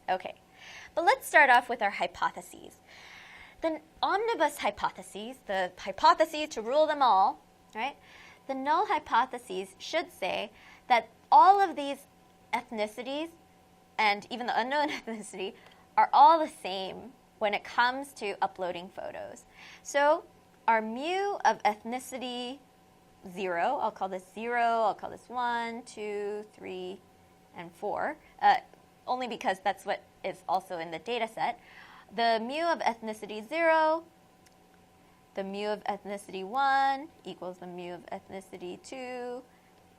Okay, but let's start off with our hypotheses. The omnibus hypotheses, the hypotheses to rule them all, right? The null hypotheses should say that all of these ethnicities and even the unknown ethnicity are all the same when it comes to uploading photos. So our mu of ethnicity 0, I'll call this 0, I'll call this 1, 2, 3, and 4, only because that's what is also in the data set. The mu of ethnicity 0, the mu of ethnicity 1 equals the mu of ethnicity 2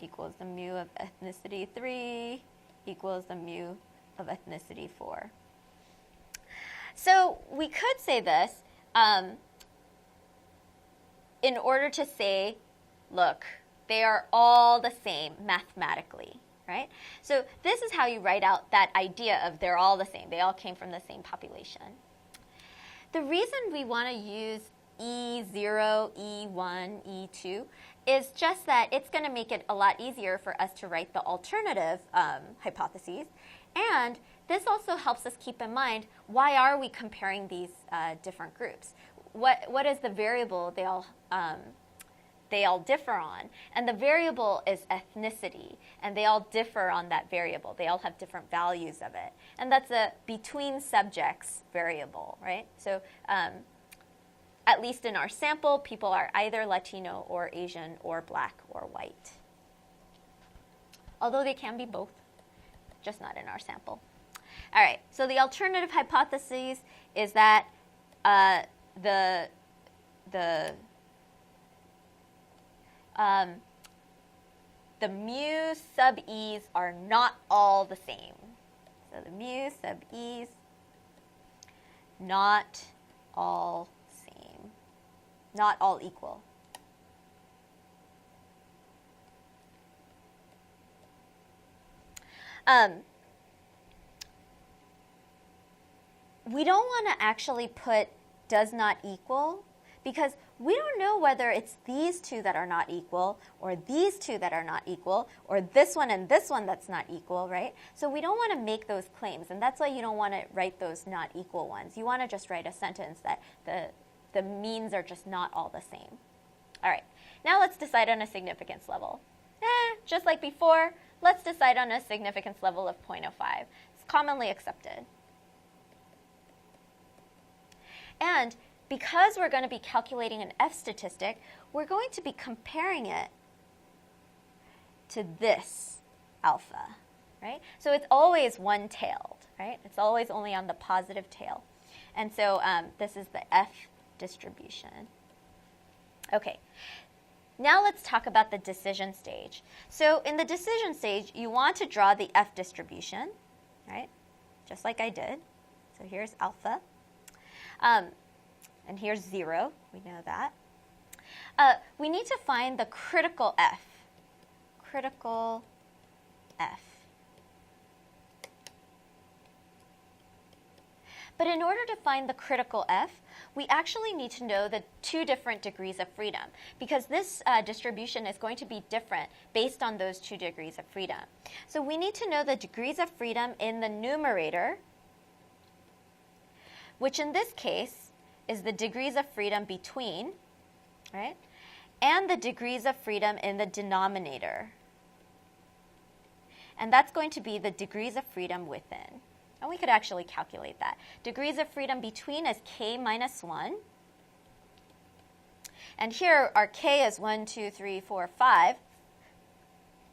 equals the mu of ethnicity 3 equals the mu of ethnicity 4. So we could say this in order to say, look, they are all the same mathematically, right? So this is how you write out that idea of they're all the same. They all came from the same population. The reason we want to use E0, E1, E2 is just that it's going to make it a lot easier for us to write the alternative hypotheses. And this also helps us keep in mind, why are we comparing these different groups? What is the variable they all differ on? And the variable is ethnicity, and they all differ on that variable. They all have different values of it. And that's a between subjects variable, right? So at least in our sample, people are either Latino or Asian or black or white. Although they can be both, just not in our sample. All right, so the alternative hypothesis is that the mu sub e's are not all the same. So the mu sub e's, not all same, not all equal. We don't want to actually put does not equal, because we don't know whether it's these two that are not equal, or these two that are not equal, or this one and this one that's not equal, right? So we don't want to make those claims, and that's why you don't want to write those not equal ones. You want to just write a sentence that the means are just not all the same. All right, now let's decide on a significance level. Just like before, let's decide on a significance level of 0.05. It's commonly accepted. And because we're going to be calculating an F statistic, we're going to be comparing it to this alpha, right? So it's always one-tailed, right? It's always only on the positive tail. And so this is the F distribution. Okay, now let's talk about the decision stage. So in the decision stage, you want to draw the F distribution, right? Just like I did. So here's alpha. And here's 0. We know that. We need to find the critical F. Critical F. But in order to find the critical F, we actually need to know the two different degrees of freedom, because this distribution is going to be different based on those 2 degrees of freedom. So we need to know the degrees of freedom in the numerator, which in this case is the degrees of freedom between, right, and the degrees of freedom in the denominator. And that's going to be the degrees of freedom within. And we could actually calculate that. Degrees of freedom between is k minus 1. And here our k is 1, 2, 3, 4, 5.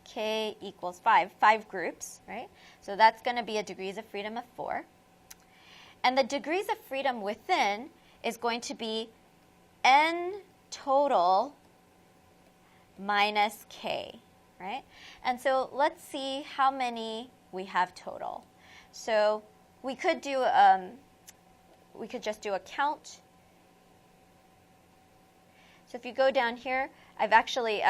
K equals 5, 5 groups, right? So that's going to be a degrees of freedom of 4. And the degrees of freedom within is going to be n total minus k, right? And so let's see how many we have total. So we could do we could just do a count. So if you go down here, I've actually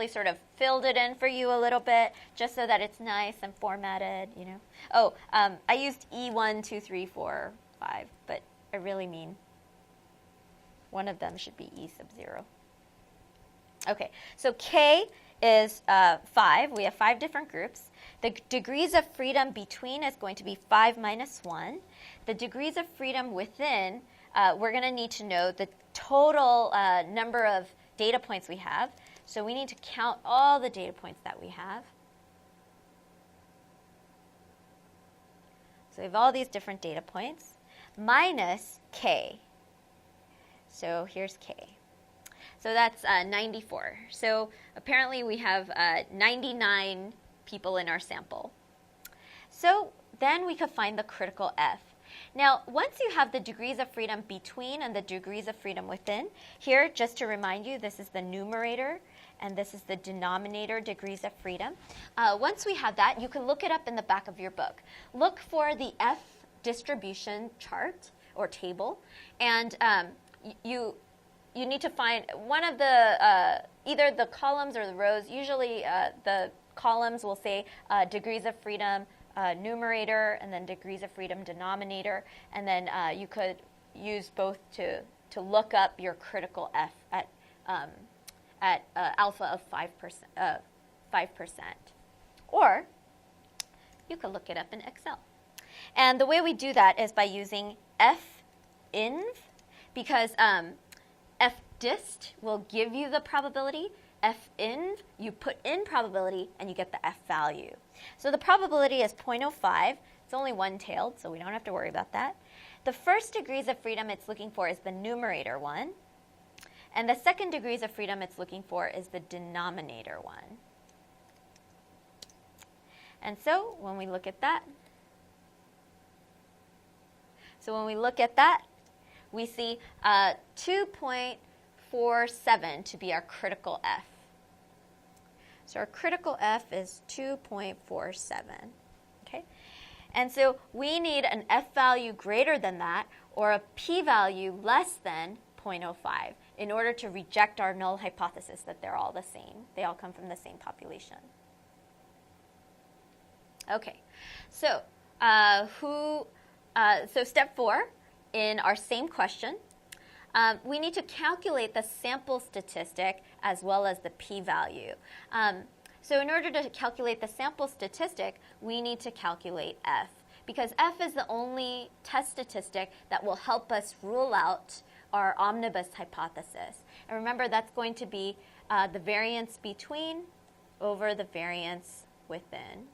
sort of filled it in for you a little bit, just so that it's nice and formatted, you know. Oh, I used E1, 2, 3, 4, 5, but I really mean one of them should be E sub 0. Okay, so K is 5. We have 5 different groups. The degrees of freedom between is going to be 5 minus 1. The degrees of freedom within, we're going to need to know the total number of data points we have. So we need to count all the data points that we have. So we have all these different data points, minus k. So here's k. So that's 94. So apparently we have 99 people in our sample. So then we could find the critical F. Now, once you have the degrees of freedom between and the degrees of freedom within, here, just to remind you, this is the numerator, and this is the denominator, degrees of freedom. Once we have that, you can look it up in the back of your book. Look for the F distribution chart or table, and you need to find one of the, either the columns or the rows. Usually the columns will say degrees of freedom numerator, and then degrees of freedom denominator, and then you could use both to look up your critical F at alpha of 5%. Or you could look it up in Excel. And the way we do that is by using finv, because fdist will give you the probability. Finv, you put in probability, and you get the F value. So the probability is 0.05. It's only one-tailed, so we don't have to worry about that. The first degrees of freedom it's looking for is the numerator one. And the second degrees of freedom it's looking for is the denominator one. And so when we look at that, we see 2.47 to be our critical F. So our critical F is 2.47, okay? And so we need an F value greater than that or a P value less than 0.05 in order to reject our null hypothesis that they're all the same. They all come from the same population. Okay, so so step 4 in our same question, we need to calculate the sample statistic as well as the p-value. So in order to calculate the sample statistic, we need to calculate F, because F is the only test statistic that will help us rule out our omnibus hypothesis. And remember, that's going to be the variance between over the variance within.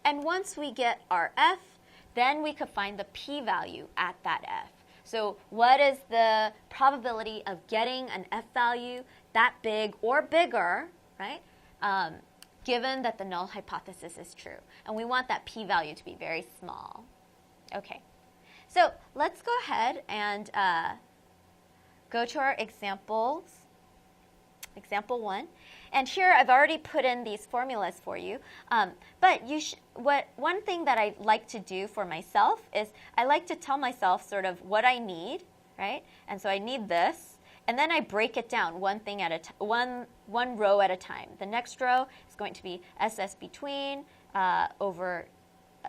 And once we get our F, then we could find the p-value at that F. So what is the probability of getting an F value that big or bigger, right, given that the null hypothesis is true? And we want that p-value to be very small. Okay, so let's go ahead and go to our examples. Example 1. And here I've already put in these formulas for you. But one thing that I like to do for myself is I like to tell myself sort of what I need, right? And so I need this. And then I break it down one thing at a one row at a time. The next row is going to be SS between over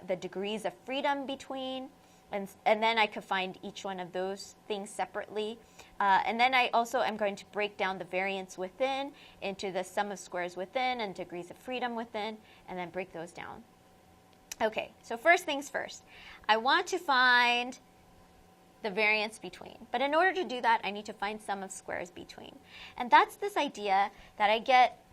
the degrees of freedom between. And then I could find each one of those things separately. And then I also am going to break down the variance within into the sum of squares within and degrees of freedom within, and then break those down. Okay, so first things first. I want to find the variance between. But in order to do that, I need to find sum of squares between. And that's this idea that I get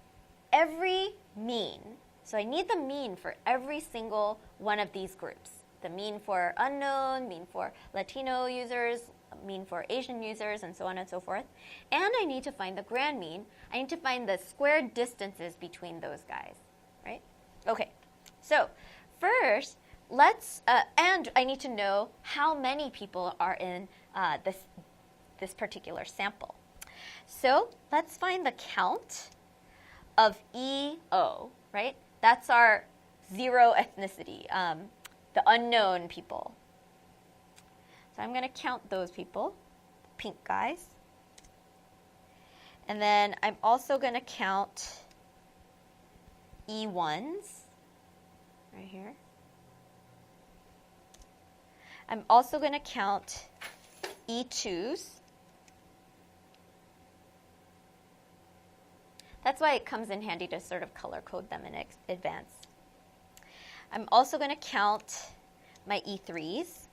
every mean. So I need the mean for every single one of these groups. The mean for unknown, mean for Latino users, mean for Asian users, and so on and so forth. And I need to find the grand mean. I need to find the squared distances between those guys, right? Okay, so first, and I need to know how many people are in this particular sample. So let's find the count of EO, right? That's our zero ethnicity. The unknown people. So I'm going to count those people, pink guys. And then I'm also going to count E1s, right here. I'm also going to count E2s. That's why it comes in handy to sort of color code them in advance. I'm also going to count my E3s.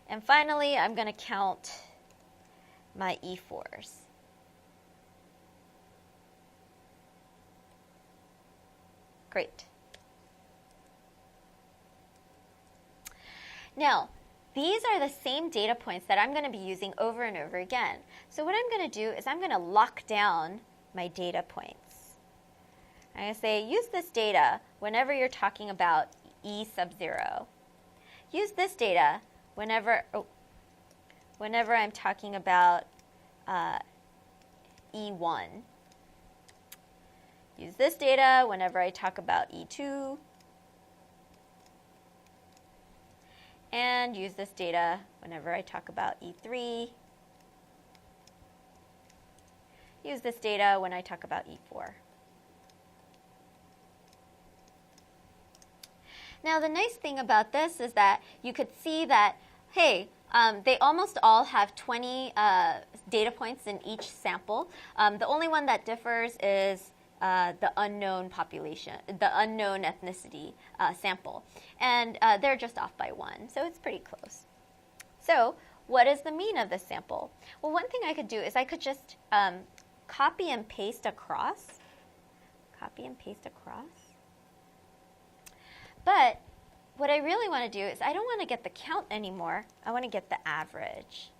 And finally, I'm going to count my E4s. Great. Now, these are the same data points that I'm going to be using over and over again. So what I'm going to do is I'm going to lock down my data points. I'm going to say, use this data whenever you're talking about E sub 0. Use this data whenever I'm talking about E1. Use this data whenever I talk about E2. And use this data whenever I talk about E3. Use this data when I talk about E4. Now, the nice thing about this is that you could see that, hey, they almost all have 20 data points in each sample. The only one that differs is the unknown population, the unknown ethnicity sample. And they're just off by 1, so it's pretty close. So what is the mean of this sample? Well, one thing I could do is I could just copy and paste across. Copy and paste across. But what I really want to do is I don't want to get the count anymore. I want to get the average.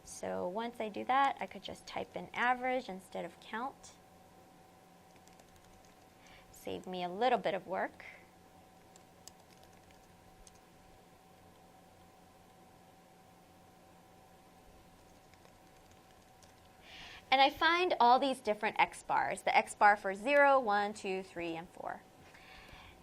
So once I do that, I could just type in average instead of count. Save me a little bit of work. And I find all these different X bars, the X bar for 0, 1, 2, 3, and 4.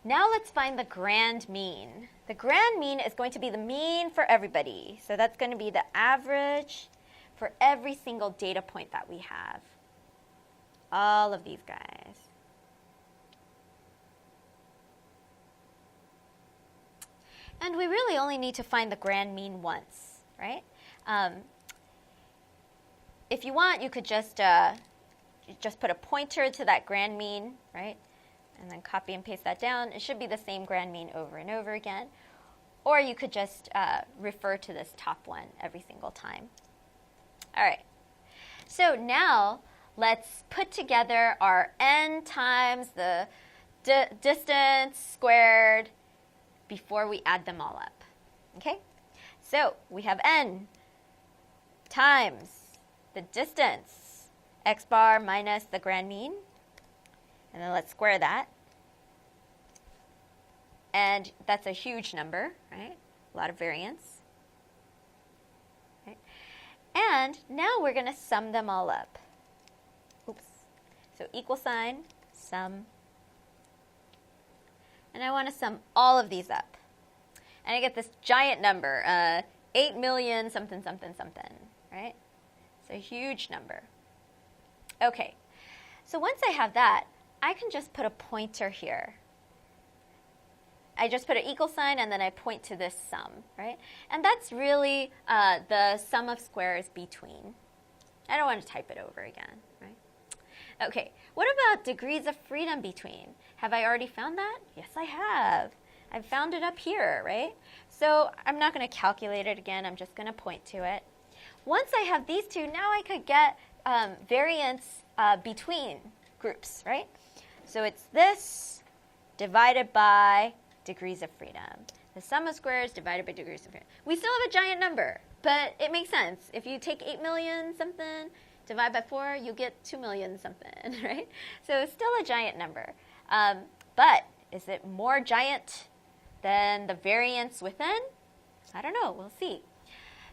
Now let's find the grand mean. The grand mean is going to be the mean for everybody. So that's going to be the average for every single data point that we have. All of these guys. And we really only need to find the grand mean once, right? If you want, you could just put a pointer to that grand mean, right? And then copy and paste that down. It should be the same grand mean over and over again. Or you could just refer to this top one every single time. All right. So now let's put together our n times the distance squared before we add them all up. Okay? So we have n times the distance, x bar minus the grand mean. And then let's square that. And that's a huge number, right? A lot of variance. Right? And now we're going to sum them all up. Oops. So equal sign, sum. And I want to sum all of these up. And I get this giant number, 8 million something, something, something, right? It's a huge number. Okay. So once I have that, I can just put a pointer here. I just put an equal sign and then I point to this sum, right? And that's really the sum of squares between. I don't want to type it over again, right? Okay, what about degrees of freedom between? Have I already found that? Yes, I have. I've found it up here, right? So I'm not going to calculate it again. I'm just going to point to it. Once I have these two, now I could get variance between groups, right? So it's this divided by degrees of freedom. The sum of squares divided by degrees of freedom. We still have a giant number, but it makes sense. If you take 8 million something, divide by 4, you get 2 million something, right? So it's still a giant number. But is it more giant than the variance within? I don't know. We'll see.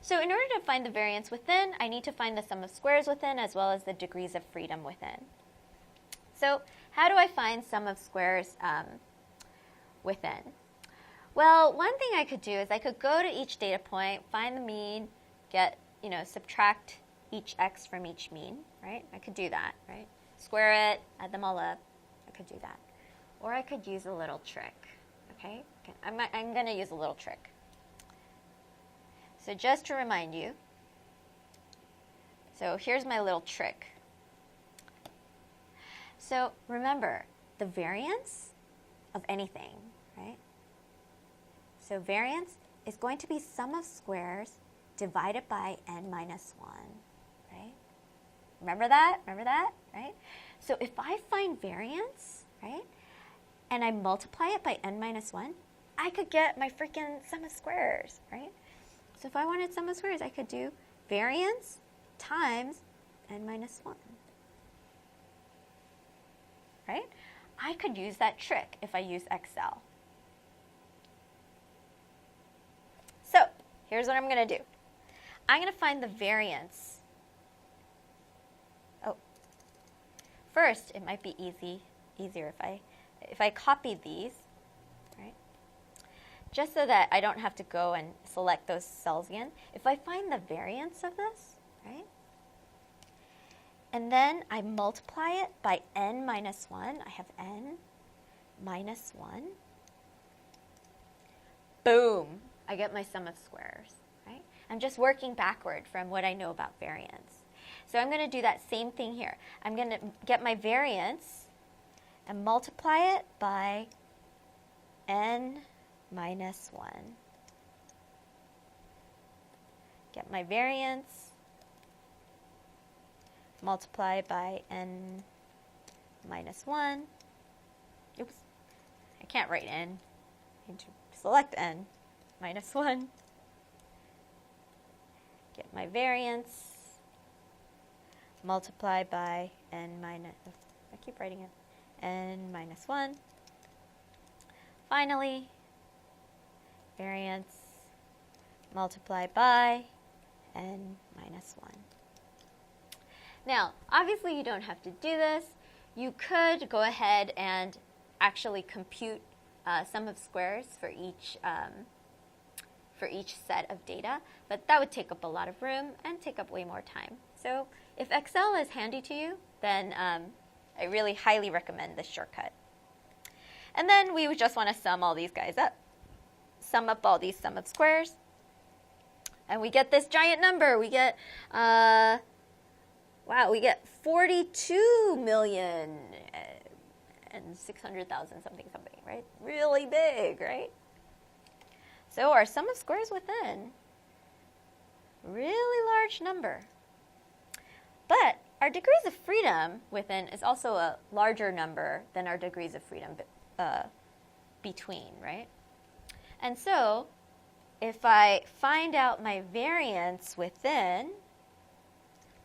So in order to find the variance within, I need to find the sum of squares within as well as the degrees of freedom within. So how do I find sum of squares within? Well, one thing I could do is I could go to each data point, find the mean, subtract each x from each mean, right? I could do that, right? Square it, add them all up. I could do that. Or I could use a little trick, okay? I'm going to use a little trick. So just to remind you, so here's my little trick. So remember, the variance of anything, right? So variance is going to be sum of squares divided by n minus 1, right? Remember that? Remember that, right? So if I find variance, right, and I multiply it by n minus 1, I could get my freaking sum of squares, right? So if I wanted sum of squares, I could do variance times n minus 1, right? I could use that trick if I use Excel. So here's what I'm going to do. I'm going to find the variance. Oh, first it might be easier if I copy these, right? Just so that I don't have to go and select those cells again. If I find the variance of this, right? And then I multiply it by n minus 1. I have n minus 1. Boom! I get my sum of squares, right? I'm just working backward from what I know about variance. So I'm going to do that same thing here. I'm going to get my variance and multiply it by n minus 1. Get my variance, multiply by n minus 1. Oops, I can't write n. I need to select n minus 1. Get my variance, multiply by n minus, I keep writing it, n minus 1. Finally, variance, multiply by n minus 1. Now, obviously you don't have to do this. You could go ahead and actually compute sum of squares for each set of data, but that would take up a lot of room and take up way more time. So if Excel is handy to you, then I really highly recommend this shortcut. And then we would just want to sum all these guys up. Sum up all these sum of squares, and we get this giant number. We get, wow, we get 42,600,000 something, right? Really big, right? So our sum of squares within, really large number. But our degrees of freedom within is also a larger number than our degrees of freedom between, right? And so if I find out my variance within,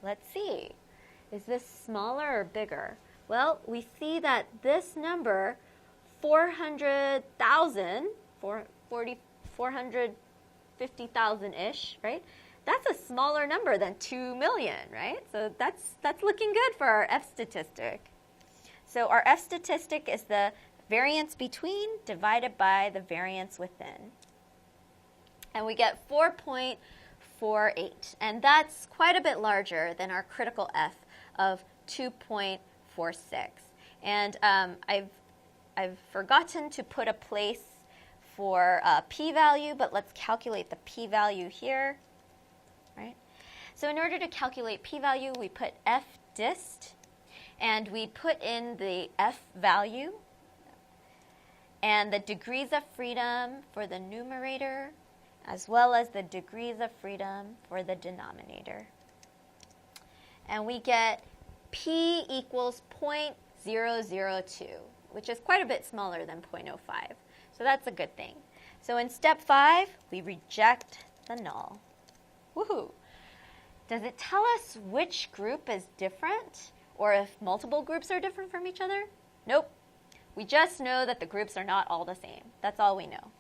let's see, is this smaller or bigger? Well, we see that this number, 400,000, 450,000-ish, right? That's a smaller number than 2 million, right? So that's looking good for our F statistic. So our F statistic is the variance between divided by the variance within. And we get 4.48. And that's quite a bit larger than our critical F of 2.46. And I've forgotten to put a place for p-value, but let's calculate the p-value here, right? So in order to calculate p-value, we put F dist, and we put in the F value, and the degrees of freedom for the numerator, as well as the degrees of freedom for the denominator. And we get p equals 0.002, which is quite a bit smaller than 0.05. So that's a good thing. So in step 5, we reject the null. Woohoo! Does it tell us which group is different, or if multiple groups are different from each other? Nope. We just know that the groups are not all the same. That's all we know.